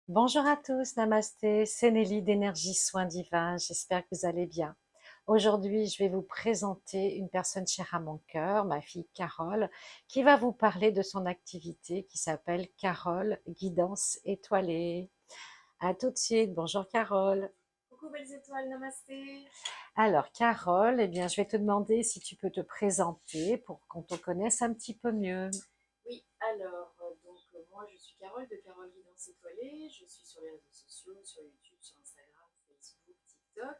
Bonjour à tous, namasté, c'est Nelly d'Énergie Soins Divins, j'espère que vous allez bien. Aujourd'hui, je vais vous présenter une personne chère à mon cœur, ma fille Carole, qui va vous parler de son activité qui s'appelle Carole Guidance Étoilée. À tout de suite, bonjour Carole. Coucou belles étoiles, namasté. Alors Carole, eh bien, je vais te demander si tu peux te présenter pour qu'on te connaisse un petit peu mieux. Oui, alors, moi je suis Carole de Carole Guidance Étoilée. Je suis sur les réseaux sociaux, sur YouTube, sur Instagram, Facebook, TikTok.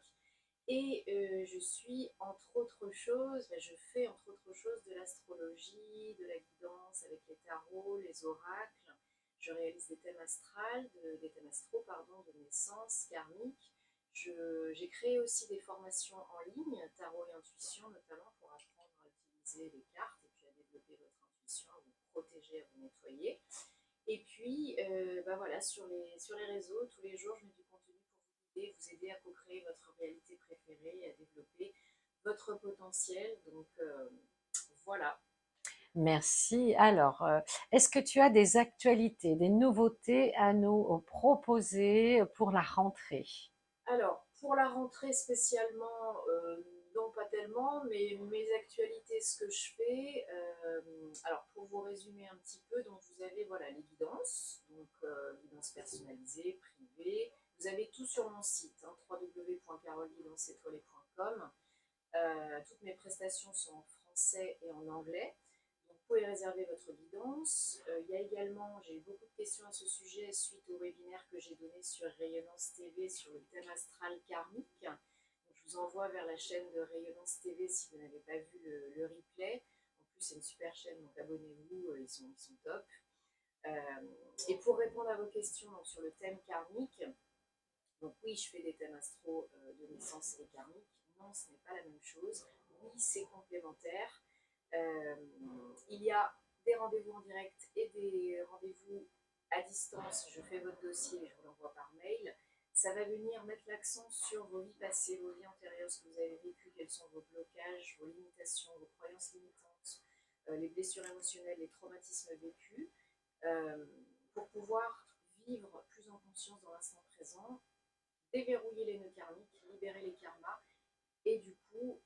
Et je suis entre autres choses, je fais entre autres choses de l'astrologie, de la guidance avec les tarots, les oracles. Je réalise des thèmes astrales, des thèmes astraux, pardon, de naissance, karmique. J'ai créé aussi des formations en ligne, tarot et intuition notamment, pour apprendre à utiliser les cartes et puis à développer votre intuition, à vous protéger, à vous nettoyer. Et puis, voilà, sur les réseaux, tous les jours, je mets du contenu pour vous aider à co-créer votre réalité préférée et à développer votre potentiel. Voilà. Merci. Alors, est-ce que tu as des actualités, des nouveautés à nous proposer pour la rentrée? Alors, pour la rentrée spécialement, non pas tellement, mais mes actualités, ce que je fais, alors pour vous résumer un petit peu, donc vous avez voilà, les guidances, guidances personnalisées, privées. Vous avez tout sur mon site, hein, www.caroleguidanceétoilée.com. Toutes mes prestations sont en français et en anglais. Donc, vous pouvez réserver votre guidance. Il y a également, j'ai eu beaucoup de questions à ce sujet suite au webinaire que j'ai donné sur Rayonnance TV sur le thème astral karmique. Donc, je vous envoie vers la chaîne de Rayonnance TV si vous n'avez pas vu le replay. En plus, c'est une super chaîne, donc abonnez-vous, ils sont top. Et pour répondre à vos questions donc, sur le thème karmique, donc oui, je fais des thèmes astro de naissance et karmique. Non, ce n'est pas la même chose. Oui, c'est complémentaire. Euh, il y a des rendez-vous en direct et des rendez-vous à distance. Je fais votre dossier et je vous l'envoie par mail. Ça va venir mettre l'accent sur vos vies passées, vos vies antérieures, ce que vous avez vécu, quels sont vos blocages, vos limitations, vos croyances limitantes, les blessures émotionnelles, les traumatismes vécus, euh, pour pouvoir vivre plus en conscience dans l'instant présent, déverrouiller les nœuds karmiques, libérer les karmas et du coup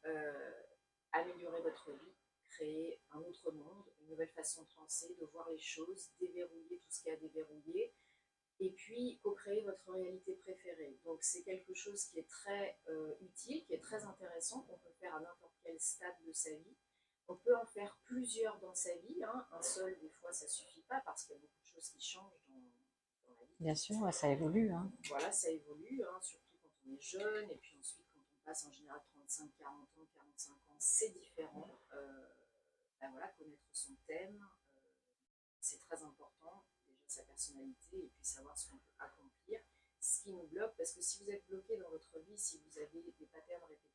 améliorer votre vie, créer un autre monde, une nouvelle façon de penser, de voir les choses, déverrouiller tout ce qu'il y a à déverrouiller et puis co-créer votre réalité préférée. Donc c'est quelque chose qui est très utile, qui est très intéressant, qu'on peut faire à n'importe quel stade de sa vie. On peut en faire plusieurs dans sa vie, hein. Un seul, des fois, ça ne suffit pas parce qu'il y a beaucoup de choses qui changent dans la vie. Bien sûr, ouais, ça évolue, hein. Voilà, ça évolue, hein, surtout quand on est jeune, et puis ensuite quand on passe en général 35, 40 ans, 45 ans, c'est différent. Voilà, connaître son thème, c'est très important, déjà sa personnalité, et puis savoir ce qu'on peut accomplir, ce qui nous bloque, parce que si vous êtes bloqué dans votre vie, si vous avez des patterns répétitifs,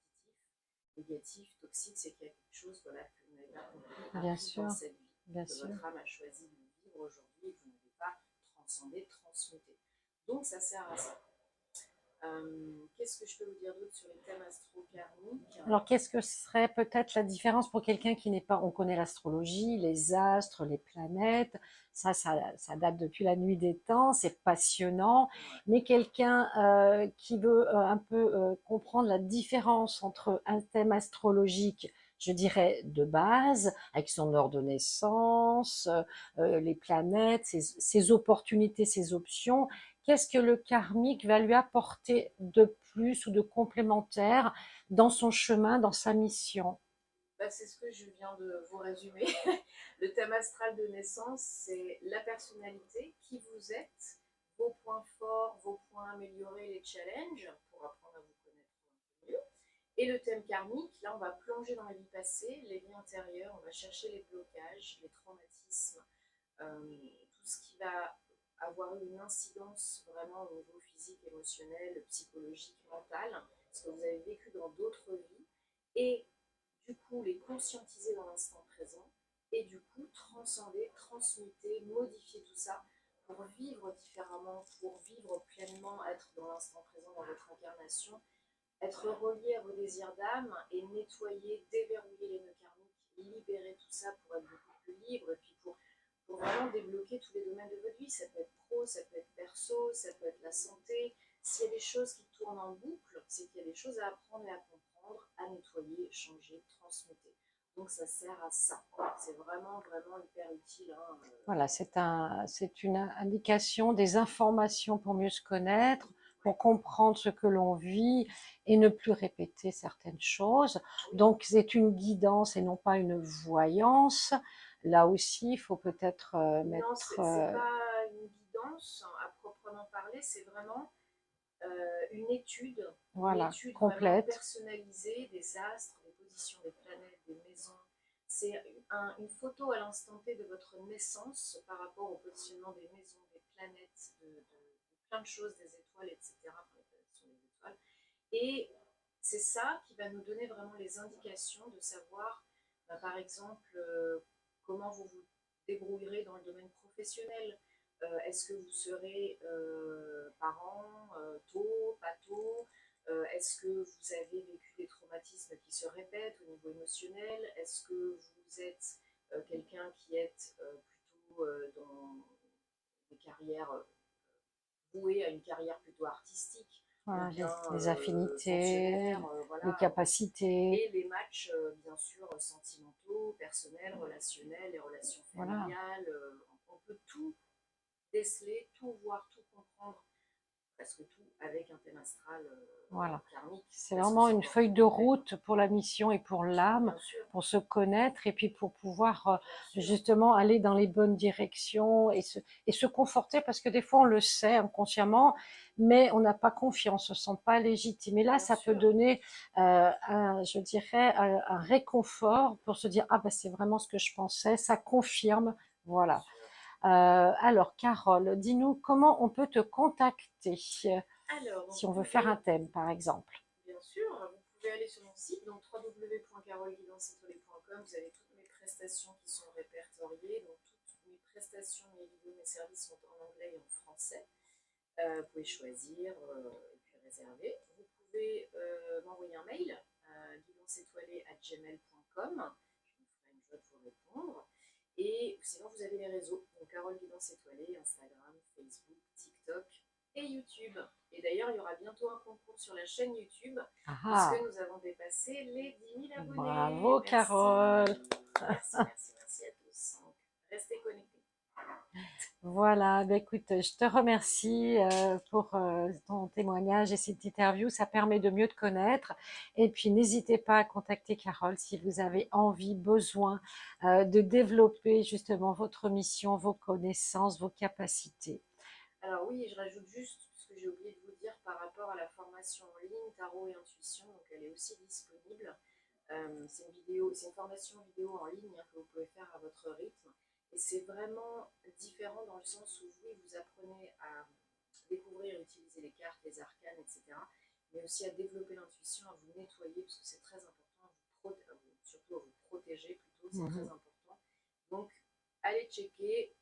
négatifs, toxiques, c'est qu'il y a quelque chose voilà, que vous n'avez pas compris, Bien appris dans sûr, cette vie, bien que sûr. votre âme a choisi de vivre aujourd'hui et que vous n'avez pas transcendé, transmuté. Donc ça sert à ça. Qu'est-ce que je peux vous dire d'autre sur les thèmes astro-karmiques? Alors, qu'est-ce que serait peut-être la différence pour quelqu'un qui n'est pas, on connaît l'astrologie, les astres, les planètes, ça date depuis la nuit des temps, c'est passionnant, Ouais. mais quelqu'un qui veut un peu comprendre la différence entre un thème astrologique, je dirais de base, avec son heure de naissance, les planètes, ses opportunités, ses options, qu'est-ce que le karmique va lui apporter de plus ou de complémentaire dans son chemin, dans sa mission? Bah, c'est ce que je viens de vous résumer. Le thème astral de naissance, c'est la personnalité, qui vous êtes, vos points forts, vos points améliorés, les challenges, pour apprendre à vous connaître un peu mieux. Et le thème karmique, là, on va plonger dans la vie passée, les vies intérieures, on va chercher les blocages, les traumatismes, tout ce qui va avoir une incidence vraiment au niveau physique, émotionnel, psychologique, mental, ce que vous avez vécu dans d'autres vies, et du coup les conscientiser dans l'instant présent, et du coup transcender, transmuter, modifier tout ça pour vivre différemment, pour vivre pleinement, être dans l'instant présent, dans votre incarnation, être relié à vos désirs d'âme et nettoyer, déverrouiller les nœuds karmiques, libérer tout ça pour être beaucoup plus libre et puis pour vraiment débloquer tous les domaines de votre vie. Ça peut être pro, ça peut être perso, perso, ça peut être la santé. S'il y a des choses qui tournent en boucle, c'est qu'il y a des choses à apprendre et à comprendre, à nettoyer, changer, transmuter. Donc ça sert à ça. C'est vraiment, vraiment hyper utile. Hein. Voilà, c'est une indication, des informations pour mieux se connaître, pour comprendre ce que l'on vit et ne plus répéter certaines choses. Oui. Donc, c'est une guidance et non pas une voyance. Là aussi, il faut peut-être Non, mettre, c'est pas une guidance à proprement parler, c'est vraiment une voilà, étude vraiment complète. personnalisée des astres, des positions des planètes, des maisons. C'est une photo à l'instant T de votre naissance par rapport au positionnement des maisons, des planètes, de plein de choses, des étoiles, etc. Enfin, les planètes sont des étoiles. Et c'est ça qui va nous donner vraiment les indications de savoir, bah, par exemple, comment vous vous débrouillerez dans le domaine professionnel. Est-ce que vous serez parent tôt, pas tôt? Est-ce que vous avez vécu des traumatismes qui se répètent au niveau émotionnel? Est-ce que vous êtes quelqu'un qui est plutôt dans des carrières voué à une carrière plutôt artistique ou Voilà, bien les affinités, fonctionnaire, les voilà. capacités, Et les matchs, bien sûr, sentimentaux, personnels, relationnels, les relations voilà. familiales. On peut tout déceler, tout voir, tout comprendre, presque tout, avec un thème astral Voilà. karmique, C'est parce que vraiment c'est une encore feuille plus de complet. route pour la mission et pour l'âme, Bien sûr, pour se connaître et puis pour pouvoir bien sûr. justement aller dans les bonnes directions et se conforter parce que des fois on le sait inconsciemment, mais on n'a pas confiance, on se sent pas légitime. Et là, Bien ça peut sûr. donner, je dirais, un réconfort pour se dire ah ben c'est vraiment ce que je pensais, ça confirme, Bien voilà. sûr. Alors Carole, dis-nous comment on peut te contacter Alors, donc si vous on veut faire un pouvez, thème par exemple. bien sûr, vous pouvez aller sur mon site, donc www.caroleguidancetoilets.com. Vous avez toutes mes prestations qui sont répertoriées. Donc toutes mes prestations, mes vidéos, mes services sont en anglais et en français. Vous pouvez choisir et puis réserver. Vous pouvez m'envoyer un mail à guidancetoilets@gmail.com. Je me ferai une joie de vous répondre. Et sinon, vous avez les réseaux. Donc Carole Guidance Étoilée, Instagram, Facebook, TikTok et YouTube. Et d'ailleurs, il y aura bientôt un concours sur la chaîne YouTube Ah puisque ah, nous avons dépassé les 10 000 abonnés. bravo Merci, Carole. merci, merci, merci à tous. Donc, restez connectés. Voilà, ben écoute, je te remercie pour ton témoignage et cette interview. Ça permet de mieux te connaître. Et puis, n'hésitez pas à contacter Carole si vous avez envie, besoin de développer justement votre mission, vos connaissances, vos capacités. Alors oui, et je rajoute juste ce que j'ai oublié de vous dire par rapport à la formation en ligne Tarot et Intuition, donc elle est aussi disponible. C'est une vidéo, c'est une formation vidéo en ligne hein, que vous pouvez faire à votre rythme. Et c'est vraiment différent dans le sens où vous apprenez à découvrir et utiliser les cartes, les arcanes, etc. Mais aussi à développer l'intuition, à vous nettoyer, parce que c'est très important, surtout à vous protéger plutôt, c'est très Mhm. important. Donc, allez checker.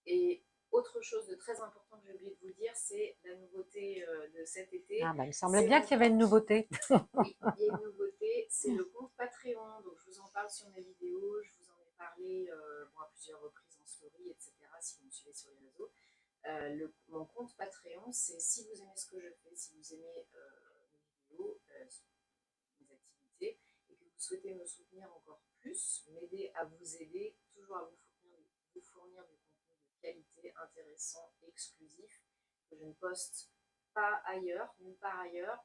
Et autre chose de très important que j'ai oublié de vous dire, c'est la nouveauté de cet été. Ah ben, il me semblait C'est bien mon qu'il y avait une compte. nouveauté. Oui, il y a une nouveauté, c'est le compte Patreon. Donc je vous en parle sur mes vidéos, je vous en ai parlé bon, à plusieurs reprises en story, etc. Si vous me suivez sur les réseaux. Mon compte Patreon, c'est si vous aimez ce que je fais, si vous aimez mes vidéos, mes activités, et que vous souhaitez me soutenir encore plus, m'aider à vous aider, toujours à vous fournir du contenu de qualité, intéressant, exclusif, que je ne poste pas ailleurs, nulle part ailleurs.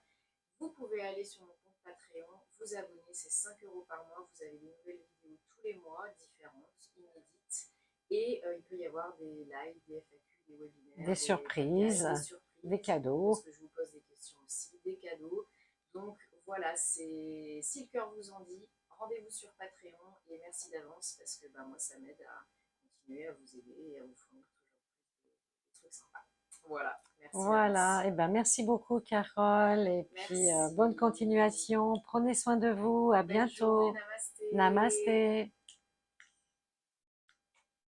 Vous pouvez aller sur mon compte Patreon, vous abonner, c'est 5 € par mois. Vous avez des nouvelles vidéos tous les mois, différentes, inédites. Et il peut y avoir des lives, des FAQ, des Des webinaires, des podcasts, surprises, des des surprises, parce cadeaux. que je vous pose des questions aussi, des cadeaux. Donc voilà, c'est si le cœur vous en dit, rendez-vous sur Patreon et merci d'avance parce que ben, moi ça m'aide à continuer à vous aider et à vous fournir toujours plus de trucs sympas. Voilà, merci Voilà, d'avance. et ben merci beaucoup Carole et puis bonne Merci. continuation. Prenez soin de vous, à Belle journée, bientôt. namasté. Namasté.